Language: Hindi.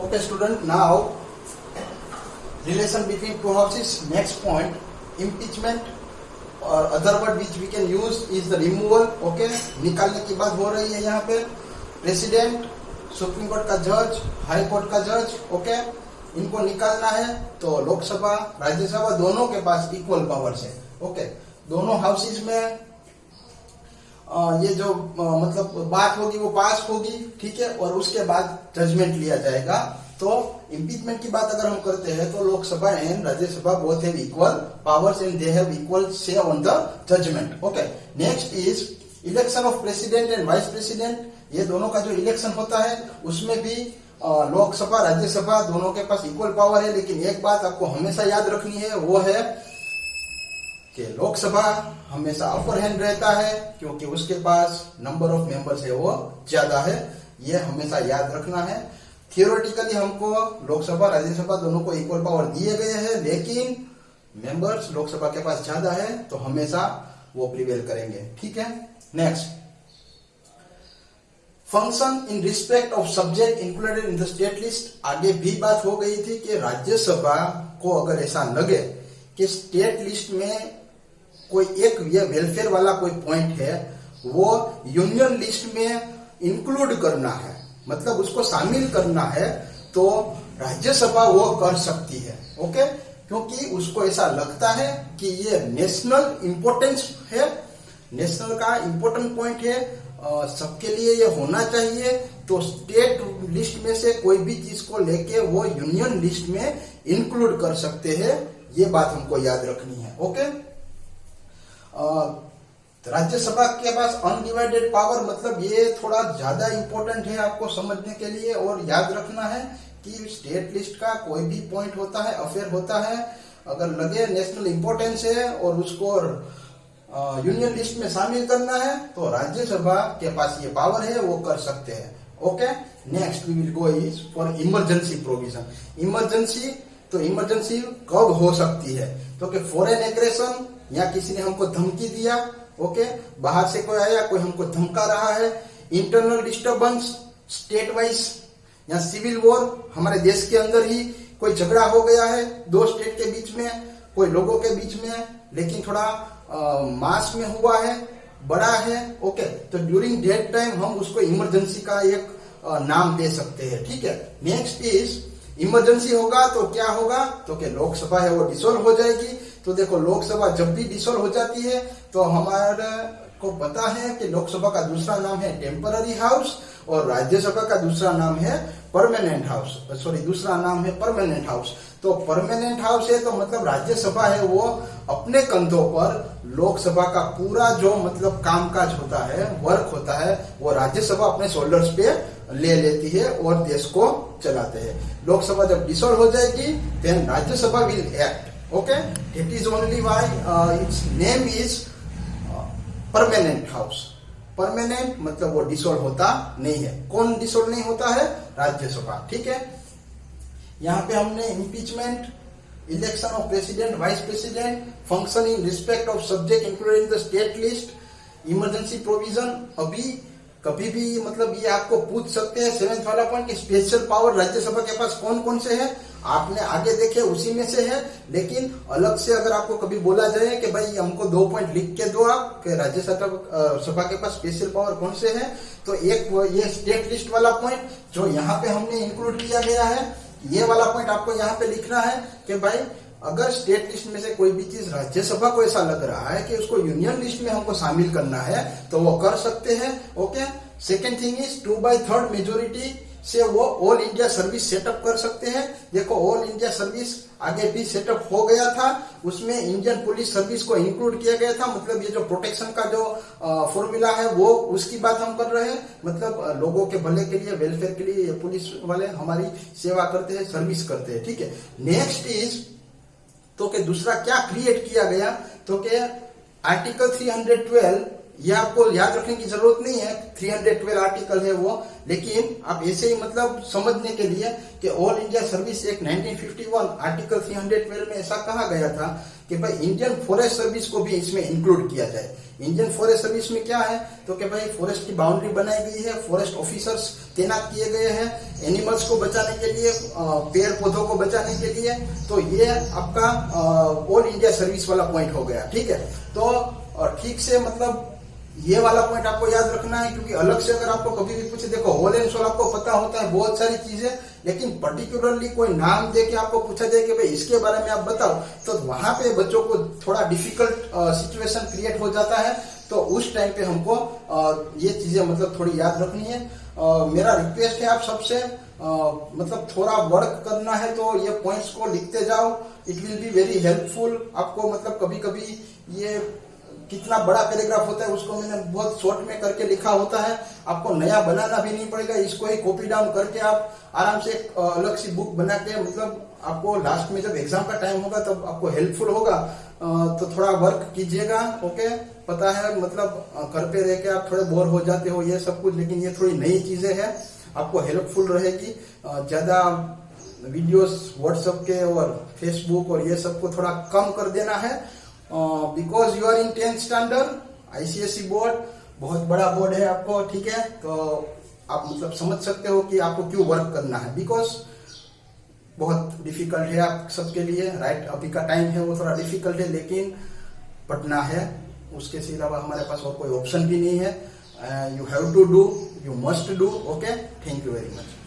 Okay, student. Now, relation between two houses. Next point, impeachment और other word which we can use is the removal. Okay, निकालने की बात हो रही है यहाँ पे. प्रेसिडेंट, सुप्रीम कोर्ट का जज, हाई कोर्ट का जज, ओके, इनको निकालना है. तो लोकसभा, राज्यसभा दोनों के पास इक्वल पावर्स है. ओके, दोनों हाउसेज में ये जो मतलब बात होगी वो पास होगी, ठीक है, और उसके बाद जजमेंट लिया जाएगा. तो इम्पीचमेंट की बात अगर हम करते हैं तो Lok Sabha and Rajya Sabha both have equal powers and they have equal say on the judgment. Okay, next is election of president and vice president. ये दोनों का जो इलेक्शन होता है उसमें भी लोकसभा राज्यसभा दोनों के पास इक्वल पावर है. लेकिन एक बात आपको हमेशा याद रखनी है, वो है कि लोकसभा हमेशा अपर हैंड रहता है क्योंकि उसके पास नंबर ऑफ मेंबर्स है वो ज्यादा है. ये हमेशा याद रखना है. थियोरेटिकली हमको लोकसभा राज्यसभा दोनों को इक्वल पावर दिए गए हैं, लेकिन मेंबर्स लोकसभा के पास ज्यादा है तो हमेशा वो प्रिवेल करेंगे. ठीक है. Next, function in respect of subject included in the state list. आगे भी बात हो गई थी कि राज्यसभा को अगर ऐसा लगे कि स्टेट लिस्ट में कोई एक ये वेलफेयर वाला कोई पॉइंट है वो यूनियन लिस्ट में इंक्लूड करना है, मतलब उसको शामिल करना है, तो राज्यसभा वो कर सकती है. ओके, क्योंकि उसको ऐसा लगता है कि ये नेशनल इंपोर्टेंस है, नेशनल का इंपोर्टेंट पॉइंट है, सबके लिए ये होना चाहिए. तो स्टेट लिस्ट में से कोई भी चीज को लेके वो यूनियन लिस्ट में इंक्लूड कर सकते हैं. ये बात हमको याद रखनी है. ओके, राज्यसभा के पास अनडिवाइडेड पावर, मतलब ये थोड़ा ज्यादा इंपॉर्टेंट है आपको समझने के लिए. और याद रखना है कि स्टेट लिस्ट का कोई भी पॉइंट होता है, अफेयर होता है, अगर लगे नेशनल इंपॉर्टेंस है और उसको यूनियन लिस्ट में शामिल करना है तो राज्यसभा के पास ये पावर है, वो कर सकते हैं. Okay, next we will go is for emergency provision. Emergency, तो इमरजेंसी कब हो सकती है? तो कि फॉरेन एग्रेशन, या किसी ने हमको धमकी दिया, ओके, बाहर से कोई आया, कोई हमको धमका रहा है, इंटरनल डिस्टर्बेंस स्टेट वाइज, या सिविल वॉर, हमारे देश के अंदर ही कोई झगड़ा हो गया है दो स्टेट के बीच में, कोई लोगों के बीच में, लेकिन थोड़ा मास में हुआ है, बड़ा है. ओके, तो ड्यूरिंग दैट टाइम हम उसको इमरजेंसी का एक नाम दे सकते हैं. ठीक है. नेक्स्ट इज इमरजेंसी होगा तो क्या होगा, तो कि लोकसभा है वो डिसॉल्व हो जाएगी. तो देखो, लोकसभा जब भी डिसॉल्व हो जाती है तो हमारे को पता है कि लोकसभा का दूसरा नाम है टेम्पररी हाउस और राज्यसभा का दूसरा नाम है परमानेंट हाउस. सॉरी, दूसरा नाम है परमानेंट हाउस. तो परमानेंट हाउस है तो मतलब राज्यसभा है वो अपने कंधों पर लोकसभा का पूरा जो मतलब कामकाज होता है, वर्क होता है, वो राज्यसभा अपने शोल्डर्स पे ले लेती है और देश को चलाते हैं. लोकसभा जब डिसॉल्व हो जाएगी then Rajya Sabha will act. Okay, it is only why its name is permanent house. Permanent मतलब वो डिसॉल्व होता नहीं है. कौन डिसॉल्व नहीं होता है? राज्यसभा. ठीक है. यहाँ पे हमने impeachment, election of president, vice president, function in respect of subject included in the state list, emergency provision. अभी कभी भी मतलब ये आपको पूछ सकते हैं 7th वाला पॉइंट कि स्पेशल पावर राज्यसभा के पास कौन कौन से है. आपने आगे देखे उसी में से है, लेकिन अलग से अगर आपको कभी बोला जाए कि भाई हमको 2 पॉइंट लिख के दो आप कि राज्यसभा के पास स्पेशल पावर कौन से है, तो एक ये स्टेट लिस्ट वाला पॉइंट जो यहाँ पे हमने इंक्लूड किया गया है, ये वाला पॉइंट आपको यहाँ पे लिखना है कि भाई अगर स्टेट लिस्ट में से कोई भी चीज राज्यसभा को ऐसा लग रहा है कि उसको यूनियन लिस्ट में हमको शामिल करना है तो वो कर सकते हैं. Okay. Second thing is 2/3 majority से वो ऑल इंडिया सर्विस सेटअप कर सकते हैं. देखो, ऑल इंडिया सर्विस आगे भी सेटअप हो गया था, उसमें इंडियन पुलिस सर्विस को इंक्लूड किया गया था. मतलब ये जो प्रोटेक्शन का जो फॉर्मूला है वो उसकी बात हम कर रहे हैं. मतलब लोगों के भले के लिए, वेलफेयर के लिए ये पुलिस वाले हमारी सेवा करते हैं, सर्विस करते हैं. ठीक है. नेक्स्ट इज, तो कि दूसरा क्या क्रिएट किया गया, तो कि आर्टिकल 312 ये आपको याद रखने की जरूरत नहीं है 312 आर्टिकल है वो, लेकिन आप ऐसे ही मतलब समझने के लिए कि all India service act 1951 article 312 में ऐसा कहा गया था कि भाई इंडियन फॉरेस्ट सर्विस को भी इसमें इंक्लूड किया जाए। इंडियन फॉरेस्ट सर्विस में क्या है तो कि भाई फॉरेस्ट की बाउंड्री बनाई गई है, फॉरेस्ट ऑफिसर्स तैनात किए गए हैं एनिमल्स को बचाने के लिए, पेड़ पौधों को बचाने के लिए। तो ये आपका ऑल इंडिया सर्विस वाला पॉइंट हो गया, ठीक है। तो ठीक से मतलब ये वाला पॉइंट आपको याद रखना है, क्योंकि अलग से अगर आपको कभी भी पूछे, देखो होल एंड सोल आपको पता होता है बहुत सारी चीजें, लेकिन पर्टिकुलरली कोई नाम दे के आपको पूछा जाए कि भाई इसके बारे में आप बताओ, तो वहां पे बच्चों को थोड़ा डिफिकल्ट सिचुएशन क्रिएट हो जाता है। तो उस टाइम पे हमको ये चीजें मतलब थोड़ी याद रखनी है। मेरा रिक्वेस्ट है आप सबसे मतलब थोड़ा वर्क करना है तो ये पॉइंट्स को लिखते जाओ, it will be very helpful आपको। मतलब कभी कभी ये कितना बड़ा पैराग्राफ होता है उसको मैंने बहुत शॉर्ट में करके लिखा होता है, आपको नया बनाना भी नहीं पड़ेगा, इसको ही कॉपी डाउन करके आप आराम से एक अलग सी बुक बना के मतलब आपको लास्ट में जब एग्जाम का टाइम होगा तब आपको हेल्पफुल होगा। तो थोड़ा वर्क कीजिएगा, ओके। पता है मतलब घर पे रह के आप थोड़े बोर हो जाते हो ये सब कुछ, लेकिन ये थोड़ी नई चीजें हैं, आपको हेल्पफुल रहेगी। ज्यादा वीडियोस व्हाट्सएप के और फेसबुक और ये सब को थोड़ा कम कर देना है, because you are in 10th standard, ICSE board बहुत बड़ा बोर्ड है आपको, ठीक है। तो आप मतलब समझ सकते हो कि आपको क्यों वर्क करना है, बिकॉज बहुत डिफिकल्ट है आप सबके लिए, राइट। अभी का टाइम है वो थोड़ा डिफिकल्ट है, लेकिन पढ़ना है, उसके अलावा हमारे पास और कोई ऑप्शन भी नहीं है। You have to do, you must do, okay. Thank you very much.